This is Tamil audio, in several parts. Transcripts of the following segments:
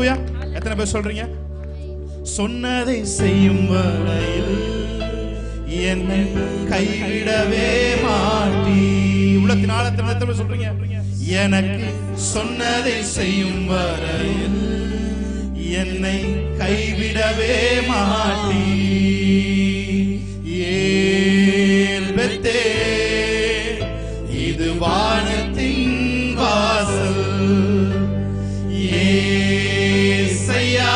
ஹல்லேலூயா. எத்தனை பேர் சொல்றீங்க? சொன்னதை செய்யும் வரையில் என்னை கைவிடவே மாட்டீ. உள்ளத்தின் ஆழத்தில் எத்தனை பேர் சொல்றீங்க? எனக்கு சொன்னதை செய்யும் வரையில் என்னை கைவிடவே மாட்டீ. ஏல் பெத்தேல் இது வானத்தின் வாசல். ஏசையா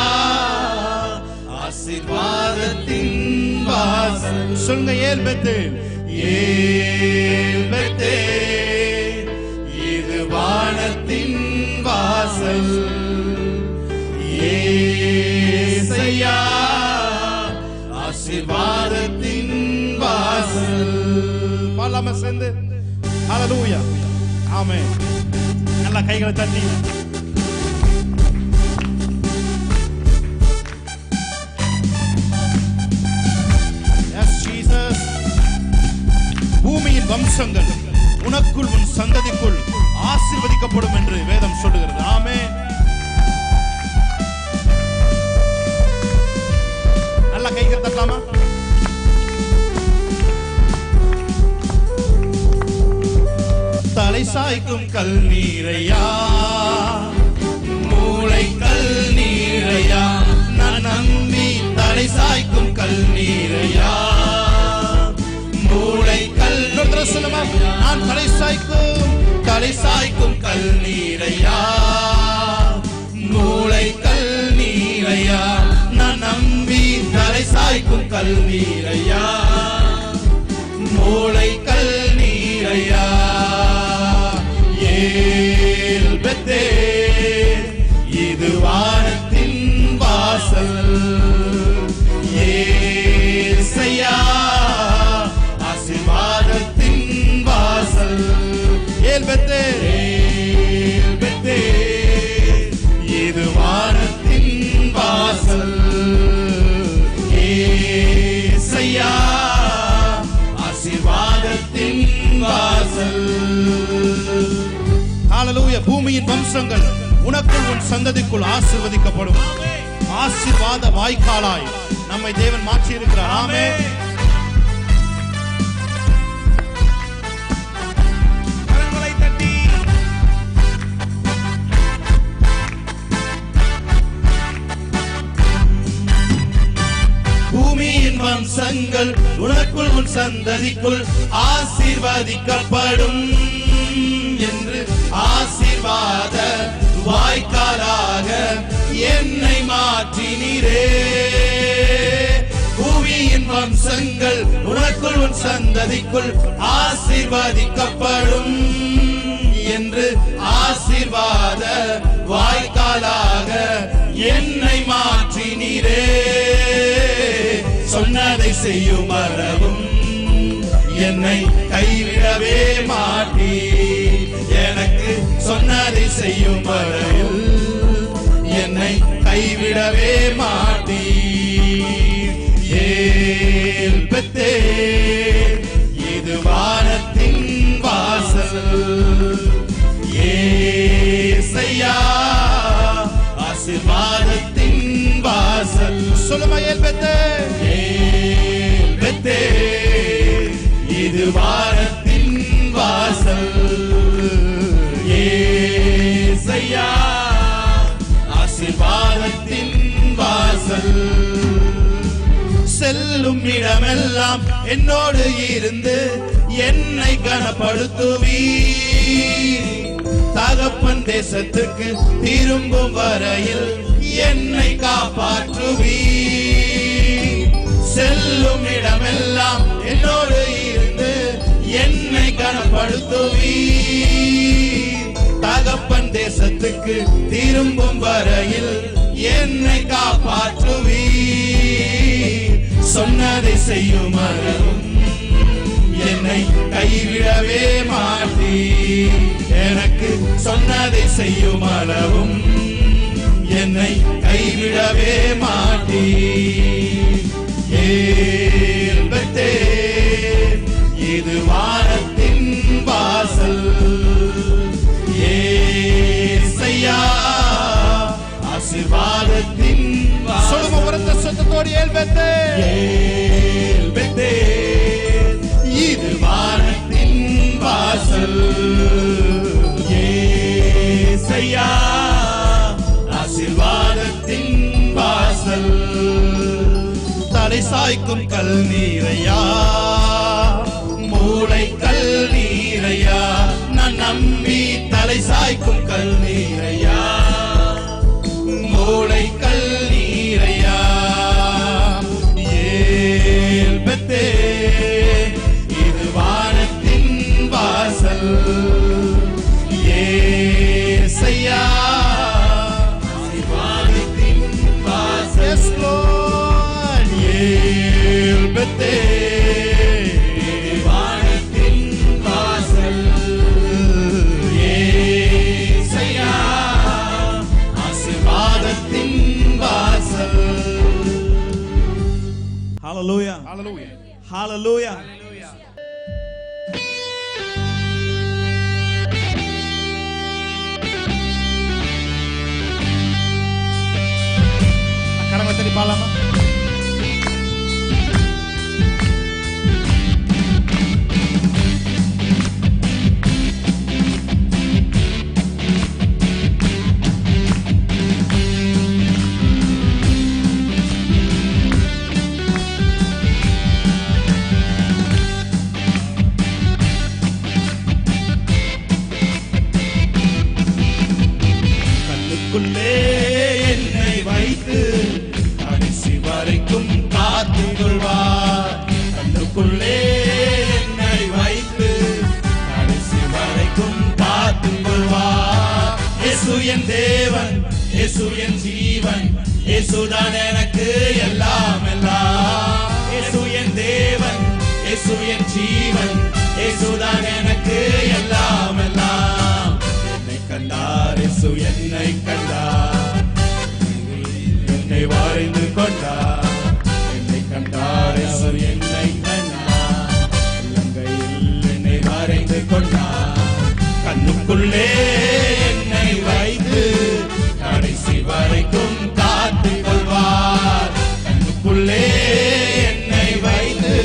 ஆசீர்வாதத்தின் வாசல். சொல்லுங்க, ஏல் பெத்தேல். ஏல் பெத்தேல் இது வானத்தின் வாசல். ஏசையா ஆசீர்வாதத்தின் வாசல். பாடலாமா சேர்ந்து? ஹல்லேலூயா, ஆமென். நல்லா கைகளை தட்டி பூமியின் வம்சங்கள் உனக்குள் உன் சந்ததிக்குள் ஆசீர்வதிக்கப்படும் என்று வேதம் சொல்லுகிறது. ஆமென். நல்லா கைகள் தட்டலாமா? தலை சாய்க்கும் கல் நீரையா, மூளை கல் நீரையா, நான் நம்பி தலை சாய்க்கும் கல் நீரையா, மூளை கல். சொல்லுமா, நான் தலை சாய்க்கும் கல் நீரையா, மூளை கல் நீரையா, நான் நம்பி தலை சாய்க்கும் கல் நீரையா, மூளை கல் நீரையா. ஏல் பெத்தேல் இது வானத்தின் வாசல். ஏசையா ஆசீர்வாதத்தின் வாசல். ஏல் பெத்தேல், ஏல் பெத்தேல் இது வானத்தின் வாசல். ஏசையா ஆசீர்வாதத்தின் வாசல். ஹல்லேலூயா. பூமியின் வம்சங்கள் உனக்குள் உன் சந்ததிக்குள் ஆசீர்வதிக்கப்படும். ஆசீர்வாத வாய்க்காலாய் நம்மை தேவன் மாற்றி இருக்கிறார். ஆமென். கரங்களை தட்டி பூமியின் வம்சங்கள் உனக்குள் உன் சந்ததிக்குள் ஆசீர்வதிக்கப்படும் என்று ஆசீர்வாத வாய்க்காலாக என்னை மாற்றினீரே. பூமியின் வம்சங்கள் உனக்குள் உன் சந்ததிக்குள் ஆசீர்வதிக்கப்படும் என்று ஆசீர்வாத வாய்க்காலாக என்னை மாற்றினீரே. சொன்னதை செய்யும் அளவும் என்னை கைவிடவே மாட்டீ. எனக்கு சொன்னதை செய்யும் வரையில் என்னை கைவிடவே மாட்டீ. ஏல் பெத்தேல் இது வானத்தின் வாசல். ஏசையா ஆசீர்வாதத்தின் வாசல். சொல்லுமா, ஏல் பெத்தேல். ஏல் பெத்தேல் இது வானத்தின் வாசல். ஏசையா ஆசீர்வாதத்தின் வாசல். செல்லும் இடமெல்லாம் என்னோடு இருந்து என்னை கனப்படுத்துவீ. தகப்பன் தேசத்துக்கு திரும்பும் வரையில் என்னை காப்பாற்றுவீ. செல்லும் இடமெல்லாம் என்னோடு இருந்து என்னை கனப்படுத்துவீ. தகப்பன் தேசத்துக்கு திரும்பும் வரையில் என்னை காப்பாற்றுவீ. சொன்னதை செய்யும் அளவும் என்னை கைவிடவே மாட்டீ. எனக்கு சொன்னதை செய்யும் அளவும் என்னை கைவிடவே மாட்டீ. ஏல் பெத்தேல் இது வானத்தின் வாசல். ஏசையா ஆசீர்வாதத்தின் சொல்லுங்க உரத்த சத்தத்தோடு ஏல்பெத்தேல் இது வானத்தின் வாசல் ஏசையா ஆசீர்வாதத்தின் வாசல் தலை சாய்க்கும் கல் நீரையா மூளை கல் நீரையா நான் நம்பி தலை சாய்க்கும் கல் நீரையா மூளை கல் நீரையா ஏல்பெத்தேல் இது வானத்தின் வாசல் ஏசையா ஆசீர்வாதத்தின் வாசல் ஏல்பெத்தேல் இது வானத்தின் வாசல் ஏசையா ஆசீர்வாதத்தின் வாசல். Hallelujah. Hallelujah. Hallelujah. கரங்களை தட்டி பாடலாமா? கண்ணுக்குள்ளே என்னை வைத்து கடைசி வரைக்கும் காத்துக் கொள்வார். கண்ணுக்குள்ளே என்னை வைத்து கடைசி வரைக்கும் காத்துக் கொள்வார். இயேசு என் தேவன், இயேசு என் ஜீவன், இயேசுதான் எனக்கு எல்லாம் எல்லாம். இயேசு என் தேவன், இயேசு என் ஜீவன், இயேசுதான் எனக்கு எல்லாம் எல்லாம். என்னை கண்டார், இயேசு என்னை கண்டார், என்னை வரைந்து கொண்டார். என்னை கண்டார், அவர் என்னை கண்டார், இலங்கையில் என்னை வரைந்து கொண்டார். கண்ணுக்குள்ளே என்னை வைத்து கடைசி வரைக்கும் காத்துக் கொள்வார். கண்ணுக்குள்ளே என்னை வைத்து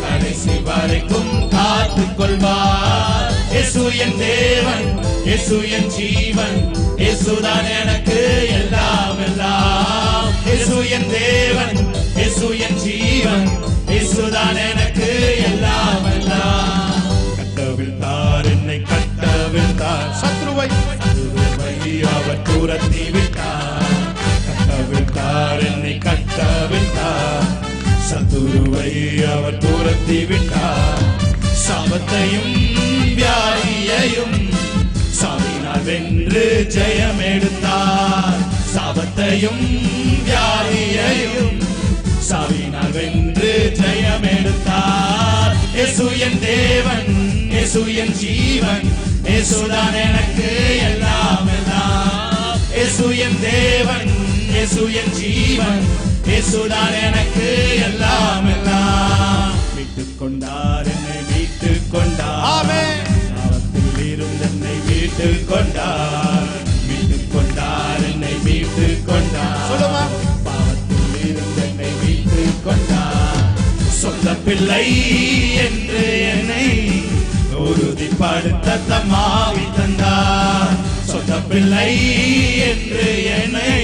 கடைசி வரைக்கும் காத்துக் கொள்வார். இயேசு என் தேவன், இயேசு என் ஜீவன், இயேசுதான் எனக்கு எல்லாம் எல்லாம். இயேசு என் தேவன், இயேசு என் ஜீவன், இயேசுதான் எனக்கு எல்லாம் எல்லாம். கட்டவிழ்த்தார், என்னை கட்டவிழ்த்தார், சத்ருவை அவர் துரத்தி விட்டார். கட்டவிழ்த்தார், என்னை கட்டவிழ்த்தார், சத்துருவை அவர் துரத்தி விட்டார். சாபத்தையும் வியாதியையும் சாவினால் வென்று ஜெயம் எடுத்தார். சாபத்தையும் வியாதியையும் சாவினால் வென்று ஜெயம் எடுத்தார். இயேசு என் தேவன், இயேசு என் ஜீவன், இயேசுதான் எனக்கு எல்லாம் எல்லாம். இயேசு என் தேவன், இயேசு என் ஜீவன், இயேசுதான் எனக்கு எல்லாம் எல்லாம். மீட்டுக் கொண்டார், என்னை மீட்டுக் கொண்டார். ஆமென். சாபத்தில் இருந்து என்னை மீட்டுக் கொண்டார். மீட்டுக் கொண்டார், என்னை மீட்டுக் கொண்டார். சொல்லுமா? பாவத்தில் இருந்து என்னை மீட்டுக் கொண்டார். சொந்த பிள்ளை என்று என்னை உறுதிப்படுத்த தம்மாவி தந்தார். சொந்த பிள்ளை என்று என்னை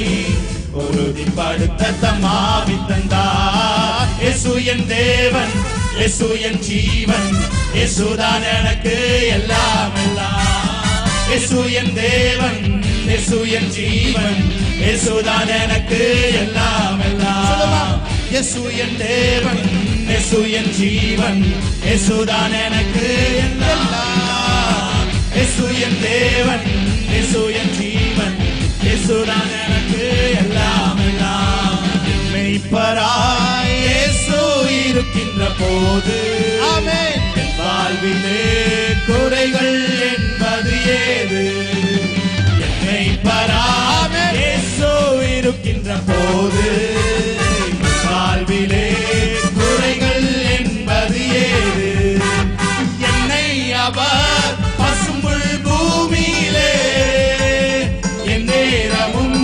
உறுதிப்படுத்த தம்மாவி தந்தார். இயேசு என் தேவன், இயேசு என் ஜீவன், இயேசுதான் எனக்கு எல்லாம் எல்லாம். இயேசு என் தேவன், இயேசு என் ஜீவன், இயேசுதான் எனக்கு எல்லாம் எல்லாம். இயேசு என் தேவன், இயேசு என் ஜீவன், இயேசுதான் எனக்கு எல்லாம். இயேசு என் தேவன், இயேசு என் ஜீவன், இயேசுதான் எனக்கு எல்லாம் எல்லாம். மெய்ப்பராய் இயேசு இருக்கின்ற போது ஆமென் என் வாழ்விலே குறைகள் என்பது ஏது? மெய்ப்பராய் இயேசு இருக்கின்ற போது வாழ்விலே குறைகள் என்பது ஏது? என்னை அவர் பசும்புல் பூமியிலே என் நேரமும்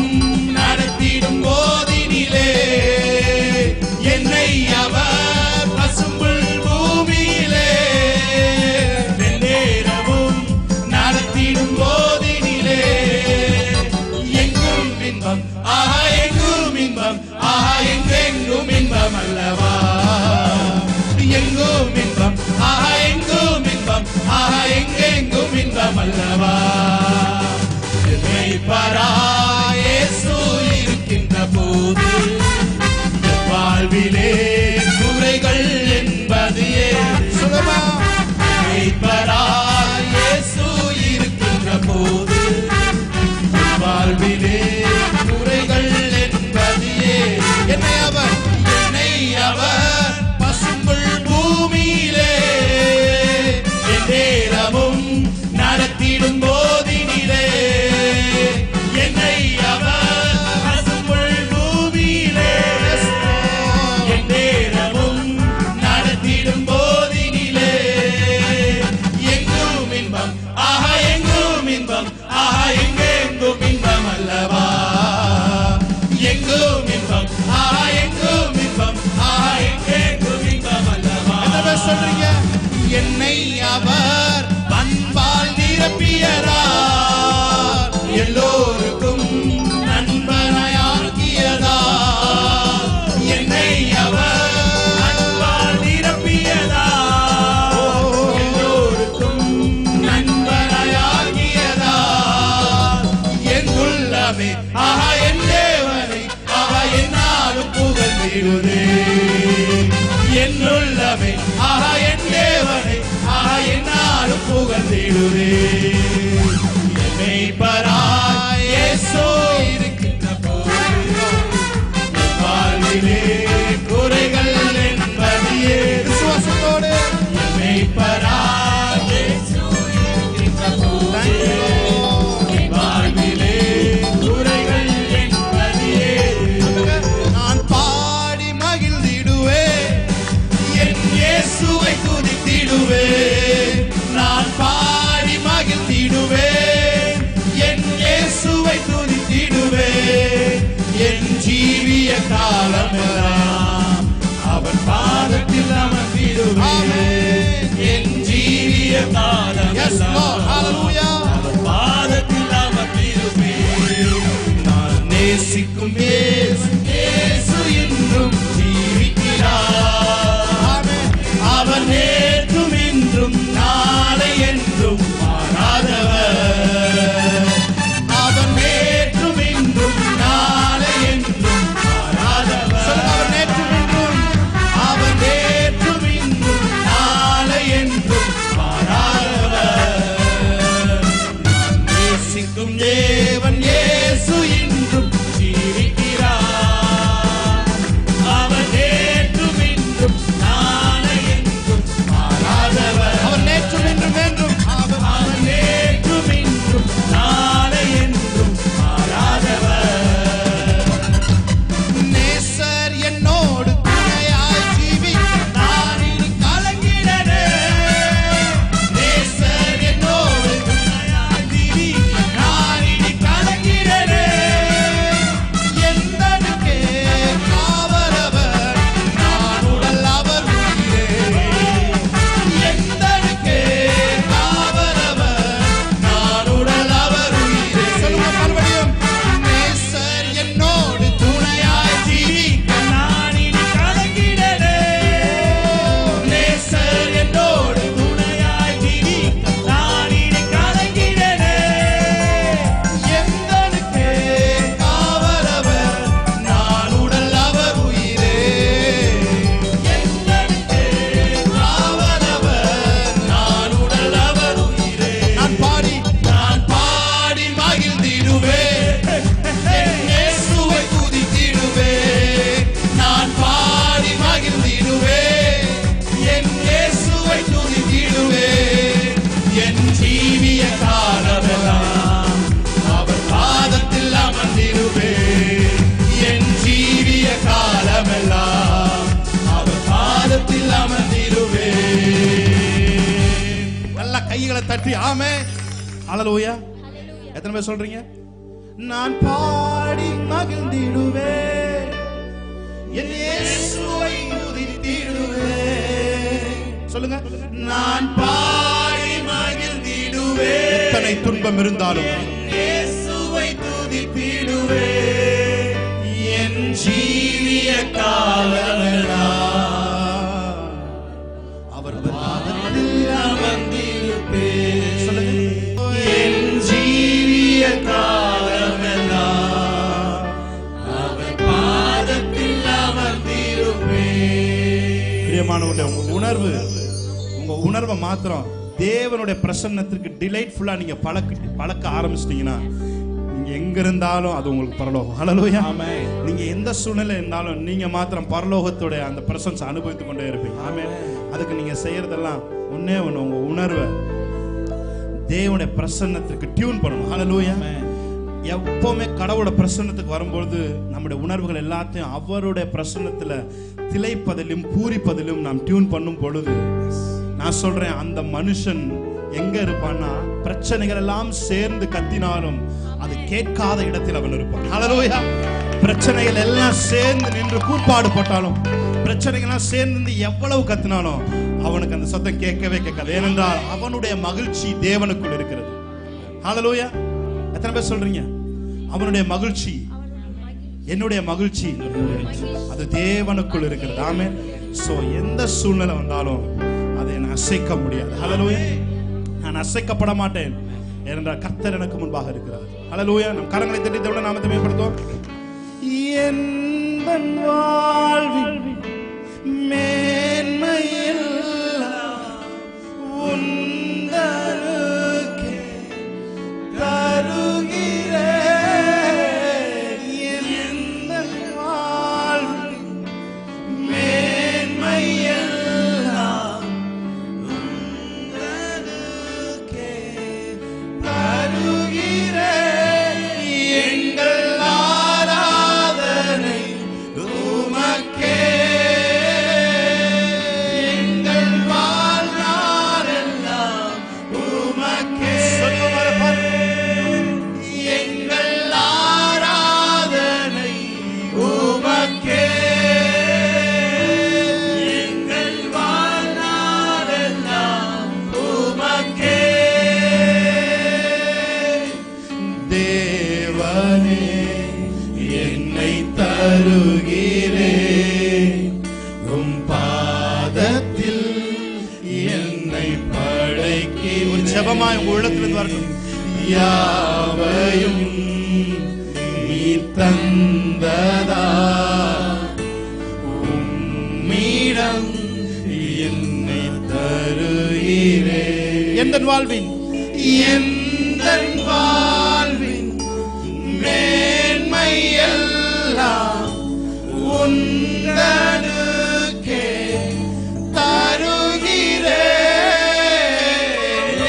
அல்லவா என்னை பராயேசு இருக்கின்ற போது என் வாழ்விலே குறைகள் என்பது சுலபா என்னை பராயேசு இருக்கின்ற போது என் வாழ்விலே குறைகள் என்பது என்னை அவர் பசும்புல் பூமியிலே நேரமும் நடத்திடும் போதினிலே என்னை அவர் பசும்புல் பூமியிலே நேரமும் நடத்திடும் போதினிலே எங்கும் இன்பம் ஆஹா எங்கும் இன்பம் ஆஹா எங்கெங்கும் இன்பம் அல்லவா எங்கும் இன்பம் ஆஹா எங்கும் இன்பம் ஆஹா எங்கெங்கும் இன்பம் அல்லவா என்ன சொல்றீங்க என்னை அவர் பண்பால் நிரப்பியதார் எல்லோருக்கும் நண்பனாயாக்கியதார் என்னை அவர் பண்பால் நிரப்பியதார் எல்லோருக்கும் நண்பனாயாக்கியதார் என் உள்ளமே ஆஹா என் தேவனை ஆஹா என்னாலும் புகழ்ந்திடுதே என் உள்ளமே ஆஹா என் தேவனை ஆஹா என்னாலும் புகழ்ந்திடுதே என்னை பராயேசு இருக்கின்ற போது என் வாழ்விலே குறைகள் என்பது விசுவாசத்தோடு என்னை பராயேசு இருக்கின்ற போது என் வாழ்விலே குறைகள் என்பது நான் பாடி மகிழ்ந்திடுவேன் என் இயேசுவை துதித்திடுவேன் நான் பாடி மகிழ்ந்திடுவேன் என் இயேசுவை துதித்திடுவேன் என் ஜீவிய காலமெல்லாம் அவன் பாதத்தில் அமர்ந்திடுவேன் என் ஜீவிய காலமெல்லாம் அவன் பாதத்தில் அமர்ந்திடுவேன் நான் நேசிக்கும் இயேசு என்றும் ஜீவிக்கிறார் அவர் நேற்றும் இன்றும் நாளை என்றும் மாறாதவர் அவர் நேற்றும் இன்றும் நாளை என்றும் மாறாதவர் அவர் நேற்றும் இன்றும் நாளை என்றும் மாறாதவர் நான் நேசிக்கும் தேவன் இயேசு இன்றும் ஜீவிக்கிறார் அவர் நேற்றும் இன்றும் நாளை என்றும் மாறாதவர் அவர் நேற்றும் இன்றும் என்றும் அவர் நேற்றும் இன்றும் நாளை என்றும் மாறாதவர் நேசர் என்னோடு துணையாய் ஜீவிக்க நான் இனி கலங்கிடனே நேசர் என்னோடு துணையாய் ஜீவிக்க நான் இனி கலங்கிடனே எந்தனுக்கே காவலவர் நான் உடல் அவர் உயிரே எந்தனுக்கே காவலவர் நான் உடல் அவர் உயிரே சொல்லுங்க மறுபடியும் நேசர் என்னோடு துணையாய் ஜீவிக்க நான் இனி கலங்கிடனே நேசர் என்னோடு துணையாய் ஜீவிக்க நான் இனி கலங்கிடனே எந்தனுக்கே காவலவர் நான் உடல் அவர் உயிரே எந்தனுக்கே காவலவர் நான் உடல் அவர் உயிரே நான் பாடி மகிழ்ந்திடுவேன் என் இயேசுவை துதித்திடுவேன் நான் பாடி மகிழ்ந்திடுவேன் என் இயேசுவை துதித்திடுவேன் என் ஜீவிய காலமெல்லாம் அவர் பாதத்தில் அமர்ந்திடுவேன் என் ஜீவிய காலமெல்லாம் அவர் பாதத்தில் அமர்ந்திடுவேன் நல்ல கைகளை தட்டி ஆமே அல்லேலூயா எத்தனை பேர் சொல்றீங்க நான் பாடி மகிழ்ந்திடுவேன் என் இயேசுவை துதித்திடுவேன் சொல்லுங்க நான் பாடி மகிழ்ந்திடுவேன் எத்தனை துன்பம் இருந்தாலும் இயேசுவை துதித்திடுவேன் என் ஜீவிய காலமெல்லாம் அவர் பாதத்தில் அமர்ந்திருப்பேன் சொல்லுங்க பிரியமானவர்களே, உங்க உணர்வை மாத்திரம் தேவனுடைய பிரசன்னத்திற்கு டிலைட்ஃபுல்லா நீங்க பழக்க ஆரம்பிச்சிட்டீங்கன்னா நீங்க எங்க இருந்தாலும் அது உங்களுக்கு பரலோகம். ஹல்லேலூயா. ஆமென். நீங்க எந்த சூழ்நிலை இருந்தாலும் நீங்க மாத்திரம் பரலோகத்தோட அந்த பிரசன்ஸ் அனுபவித்துக் கொண்டே இருப்பீங்க. ஆமென். அதுக்கு நீங்க செய்யறதெல்லாம் ஒண்ணே ஒண்ணு, உங்க உணர்வை தேவனுடைய பிரசன்னத்திற்கு டியூன் பண்ணணும். ஹல்லேலூயா. எப்பவுமே கடவுளோட பிரசன்னத்துக்கு வரும்போது நம்முடைய உணர்வுகள் எல்லாத்தையும் அவருடைய பிரசன்னத்துல திளைப்பதிலும் பூரிப்பதிலும் நாம் டியூன் பண்ணும் பொழுது, நான் சொல்றேன், அந்த மனுஷன் எங்க இருப்பான்னா பிரச்சனைகள் எல்லாம் சேர்ந்து கத்தினாலும் அது கேட்காத இடத்தில் அவன் இருப்பான். ஹல்லேலூயா. பிரச்சனைகள் எல்லாம் சேர்ந்து நின்று கூப்பாடு போட்டாலும், பிரச்சனைகள் எல்லாம் சேர்ந்து எவ்வளவு கத்தினாலும் அவனுக்கு அந்த சத்தம் கேட்கவே கேட்காது. ஏனென்றால் அவனுடைய மகிழ்ச்சி தேவனுக்குள் இருக்கிறது. ஹல்லேலூயா. எத்தனை பேர் சொல்றீங்க அவனுடைய மகிழ்ச்சி, என்னுடைய மகிழ்ச்சி அது தேவனுக்குள் இருக்கிறது? ஆமென். சோ எந்த சூழ்நிலை வந்தாலும் அதை நான் அசைக்க முடியாது. ஹல்லேலூயா. நான் அசைக்கப்பட மாட்டேன், ஏனென்றால் கர்த்தர் எனக்கு முன்பாக இருக்கிறார். ஹல்லேலூயா. நம் கரங்களை தட்டி தேவனுடைய நாமத்தை மேம்படுத்துவோம். என் வாழ்வில் மேன்மையில் உந்தருகே தருகிறேன். என் வாழ்வில் மேன்மையில் உந்தருகே தருகிறேன். எங்கள் ஆராதனை உமக்கே, எங்கள் வாழ்நாளெல்லாம் உமக்கே. எங்கள் ஆராதனை உமக்கே, எங்கள் வாழ்நாளெல்லாம் உமக்கே. தேவனே என்னை தருகிறேன், உம் பாதத்தில் என்னை படைக்கி. ஒரு ஜெபமாய் உங்க உள்ளத்திலிருந்து வரணும். யாவையும் நீ தந்ததா, உம்மிடம் என்னை தருகிறேன். எந்தன் வாழ்வின் மேன்மையெல்லாம் உந்தனுக்கே தருகிறேன்.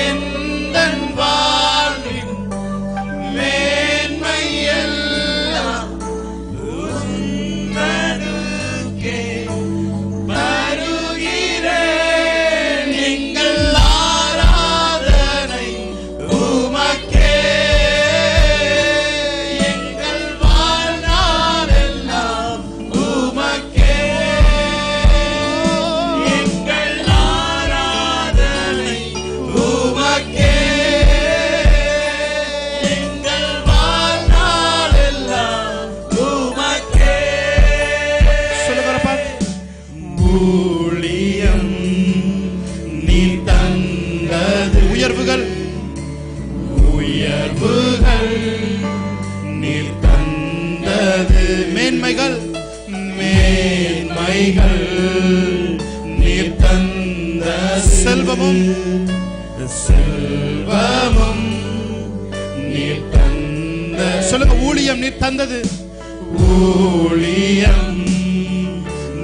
எந்தன் வாழ்வின் மேன்மையெல்லாம் உந்தனுக்கே தருகிறேன். எங்கள் ஆராதனை உமக்கே, எங்கள் வாழ்நாளெல்லாம் உமக்கே. எங்கள் ஆராதனை உமக்கே, எங்கள் வாழ்நாளெல்லாம் உமக்கே. ஊழியம் நீ தந்தது, உயர்வுகள் நீர் தந்தது, மேன்மைகள் நீர் தந்த, செல்வமும் நீர் தந்த. சொல்லுங்க, ஊழியம் நீர் தந்தது, ஊழியம்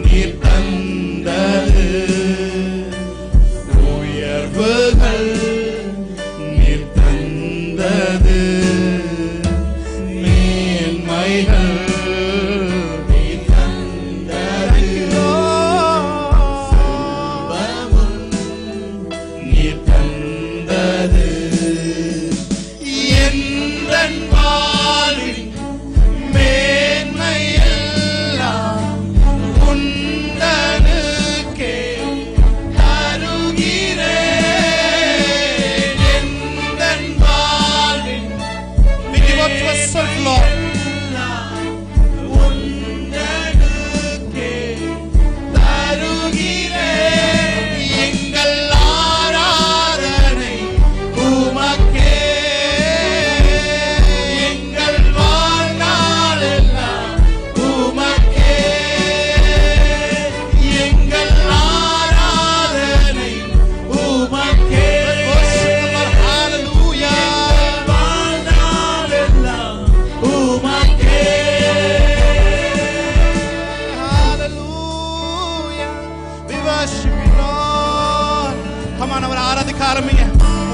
நீர் தந்தது, உயர்வுகள் நீர் தந்தது, மேன்மைகள் நீர் தந்தது, செல்வமும் நீர் தந்தது. எந்தன் வாழ்வின் மேன்மையெல்லாம்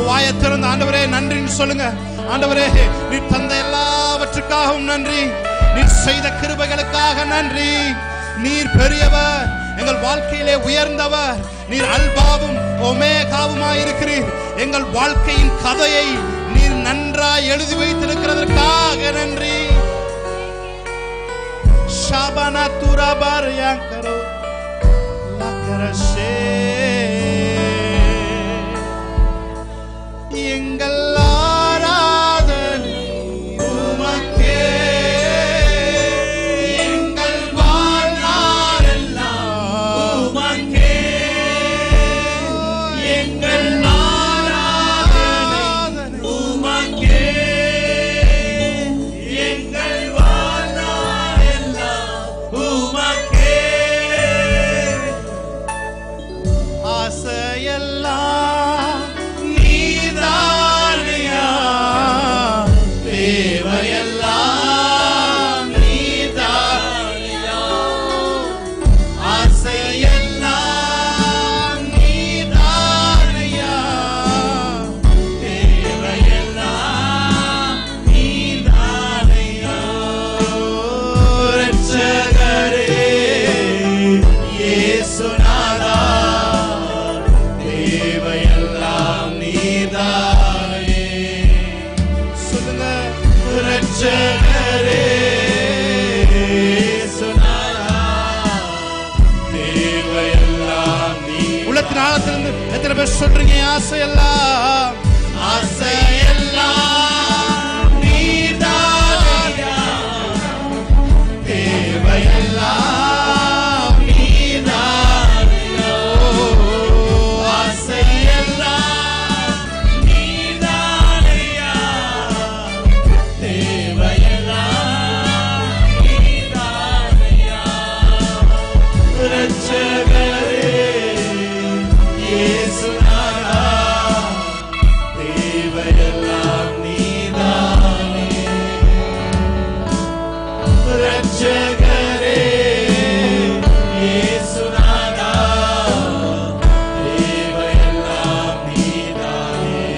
வாயை திறந்து ஆண்டவரே நன்றின்னு சொல்லுங்க. ஆண்டவரே, நீர் தந்த எல்லாவற்றுக்காகவும் நன்றி. நீர் செய்த கிருபைகளுக்காக நன்றி. நீர் பெரியவர், எங்கள் வாழ்க்கையிலே உயர்ந்தவர். நீர் அல்பாவும் ஒமேகாவுமாய் இருக்கிறீர். எங்கள் வாழ்க்கையின் கதையை நீர் நன்றாய் எழுதி வைத்திருக்கிறதற்காக நன்றி. ஷாபானா துராபார் யாங்கரோ லக்கரஷே. எங்கள் ஆராதனை உமக்கே, எங்கள் வாழ்நாளெல்லாம் உமக்கே. எங்கள் ஆராதனை உமக்கே, எங்கள் வாழ்நாளெல்லாம் உமக்கே. ஆசையெல்லாம் நீதானையா, தேவையெல்லாம் நீதானையா. ஆசையெல்லாம் நீதானையா, தேவையெல்லாம் நீதானையா. இரட்சகரே இயேசுநாதா, தேவையெல்லாம் நீதானே. சொல்லுங்க, இரட்சகரே இயேசுநாதா, தேவையெல்லாம் நீ. உள்ளத்தின் ஆழத்திலிருந்து எத்தனை பேர் சொல்றீங்க? ஆசையெல்லாம், ஆசையெல்லாம் நீதானையா, தேவையெல்லாம் நீதானையா. ஆசையெல்லாம் நீதானையா, தேவையெல்லாம் நீதானையா. இரட்சகரே இயேசுநாதா, தேவையெல்லாம் நீதானே. இரட்சகரே இயேசுநாதா, தேவையெல்லாம் நீதானே.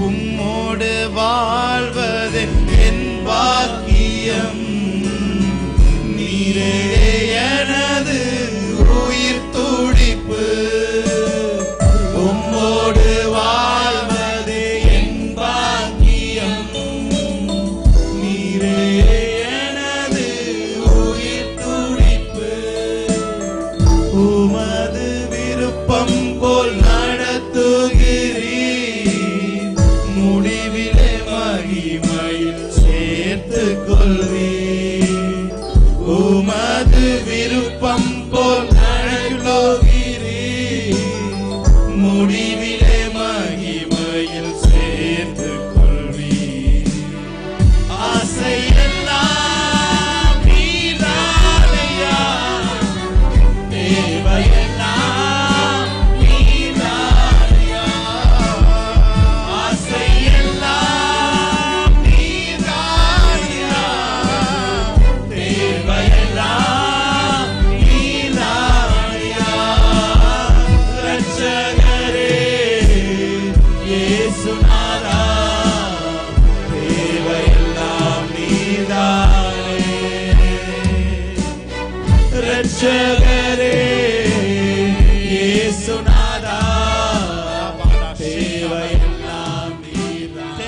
உம்மோடு வாழ்வது என் பாக்கியம். நீரே எனது உயிர் துடிப்பு. உம்மோடு வாழ்வது என் பாக்கியம். நீரே எனது உயிர் துடிப்பு. உமது விருப்பம் போல் நடத்துகிறீர். முடிவிலே மகிமையில் சேர்த்துக் கொள்வீர். உமது விருப்பம் போல் நடத்துகிறீர். முடிவிலே மகிமையில் சேர்த்துக் கொள்வீர். ஆசையெல்லாம் நீதானையா, தேவையெல்லாம் நீதானையா. ஆசையெல்லாம் நீதானையா, தேவையெல்லாம் நீதானையா. இரட்சகரே இயேசுநாதா, தேவையெல்லாம் நீதானே. இரட்சகரே இயேசுநாதா, தேவையெல்லாம் நீதானே.